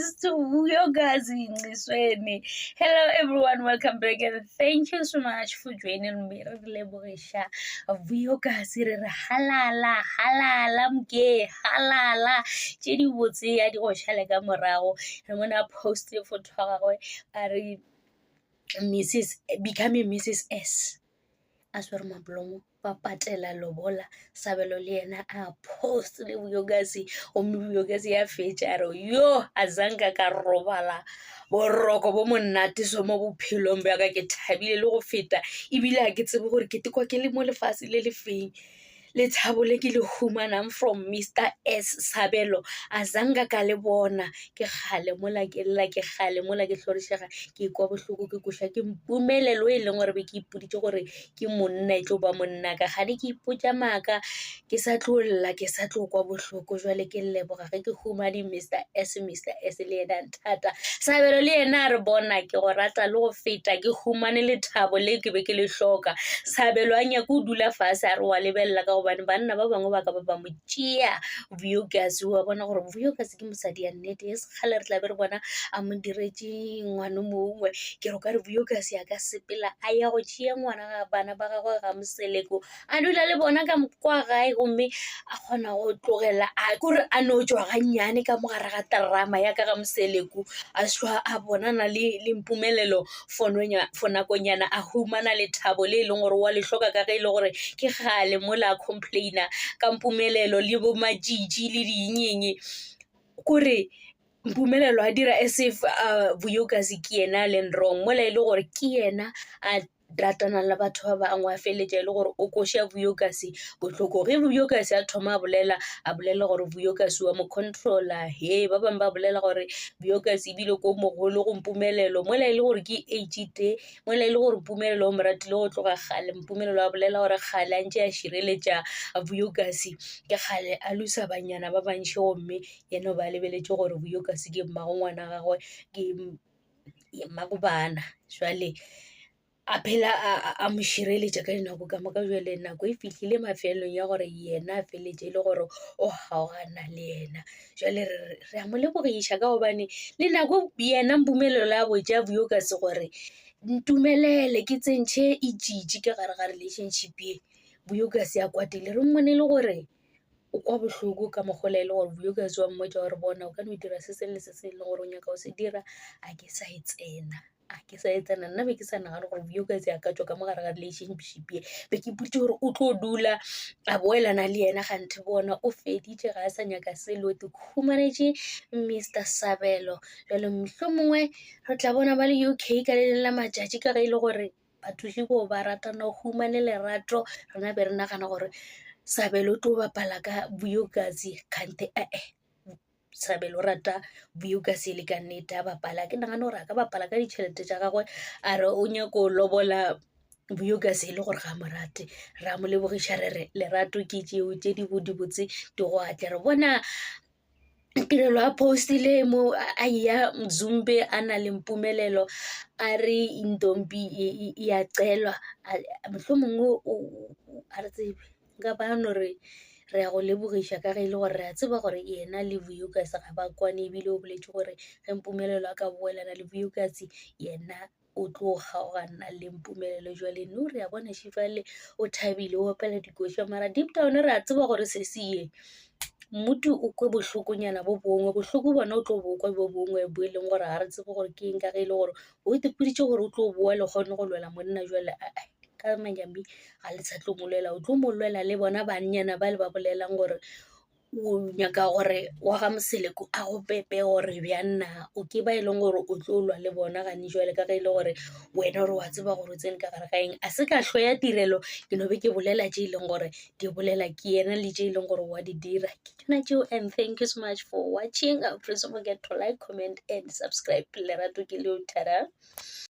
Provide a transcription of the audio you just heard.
is to Vuyokazi Ncisweni. Hello everyone, welcome back and thank you so much for joining me. Vuyokazi re halala halala mke halala tšedi botse ya di go šale ka morago re mona post le photo ya gagwe a re Mrs. becoming Mrs. S. Aswere mablomo ba patela lobola Sabelo le yena a post le Vuyokazi o Vuyokazi ya fetša re yo azanka ka robala boroko bo monate so mo bophelong ba ka ke thabile le go feta ebile a ke tsebe gore ke tekwa ke le mo lefase le lefeng le thabo le ke le humanang from Mr. S. Sabelo azanka ka le bona ke gale mola ke lla ke gale mola ke hlorišega ke kwa bohloko ke kuša ke mpumelelo e leng gore be ke ipoditse gore ke monna e tlo ba monna ka gane ke ipotša maaka ke sa tlo lla ke sa tlo kwa bohloko jwale ke leboga ge ke humane Mr. S le ena thata Sabelo le ena re bona ke go rata le go feta ke humane le thabo le ke be ke le hloka Sabelo a nyaka o dula fase a re wa lebella ka gobane banna ba bangwe ba ka ba mo tšea Vuyokazi wa bona gore Vuyokazi ke mosadi ya nnete e sekgale re tla be re bona a mo diretše ngwana mongwe ke re ka re Vuyokazi a ka sepela a ya go tšea ngwana ga bana ba gagwe ga Moseleko a dula le bona ka kwa gae gomme a kgona go tlogela a kore a no tšwa gannyane ka mogare ga terama ya ka ga Moseleko a šwa a bonana le mpumelelo for nakonyana a humana le thabo le e leng gore wa le hloka ka ge e le gore ke gale mola a complaina ka mpumelelo le bo majiji le dinyenye kore mpumelelo a dira as if Vuyokazi ke yena le wrong mola e le gore ke yena a ratana le batho ba bangwe a feletša e le gore o koša Vuyokazi bohloko ge Vuyokazi a thoma a bolela gore Vuyokazi wa mo controla he ba bangwe ba bolela gore Vuyokazi ebile ko mogolo go mpumelelo mola e le gore ke age mola e le gore mpumelelo o mo ratile go tloga gale mpumelelo a bolela gore gale a ntše a šireletša Vuyokazi ke gale a lusa banyana ba bantši gomme yena ba lebeletše gore Vuyokazi ke mmago ngwana gagwe ke mmago bana jwale a phela a mo šireletša ka dinako ka moka jwale nako e fihlile mafelong ya gore yena a feletše le gore o kgaogana le yena jwale re a mo lebogiša ka gobane le nako yena mpumelelo a botša Vuyokazi gore ntumelele ke tsentšhe e jiji ka gare ga relationship ye Vuyokazi a kwatile re mmone le gore o kwa bohloko ka mogola e le gore Vuyokazi wa mmotša gore bona o ka no dira se se le se se le gore o nyaka o se dira a ke sa e tsena nna be ke sa nagane gore Vuyokazi a ka tšwa ka mogare ga relationship ye be ke ipotše gore o tlo dula a boelana le yena gante bona o feditše ga a sa nyaka selo te khumanetše Mr. Sabelo jwale mohlomongwe re tla bona ba le UK ka le la matšatši ka ge e le gore bathuši go ba ratana o humane lerato rena be re nagana gore Sabelo o tlo bapala ka Vuyokazi kante Sabelo rata Vuyokazi le ka nnete a bapala ke nagana gore a ka bapala ka ditšhelete tša gagwe a re o nyako lobola Vuyokazi e le gore ga mo rate re a mo lebogiša re re lerato ke tšeo tše di bodibotse di go atle re bona tirelo a postile mo a ya Mzumbe a na le mpumelelo a re intombi ya celwa mohlomongwe a re tsebe nka ba no re a go lebogiša ka ge e le gore re a tseba gore yena le Vuyokazi ga ba kwane ebile o boletše gore ge mpumelelo a ka boelana le Vuyokazi yena o tlo kgaogana le mpumelelo jwale no re a bona šifale o thabile o opela dikoša mara deep down re a tseba gore se se ye mmutu o kwe bohlokonyana bo bongwe bohloko bona o tlo bokwa bo bongwe bo e leng gore ga re tsebe gore ke eng ka ge e le gore o itepoditše gore o tlo boa le kgone go lwela monna jwale ka manyami ga le sa tlo mo lwela o tlo mo lwela le bona bannyana ba le ba bolelang gore o nyaka gore wa ga Moseleko a go pepe gore bjanna o ke ba e leng gore o tlo lwa le bona gane jwale ka ge e le gore wena gore wa tseba gore o tsene ka gare ga eng a se ka hlo ya tirelo ke no be ke bolela tše e leng gore di bolela ke yena le tše e leng gore wa di dira ke tšona tšeo and thank you so much for watching. Please don't forget to like, comment and subscribe. Lerato ke leo, tada.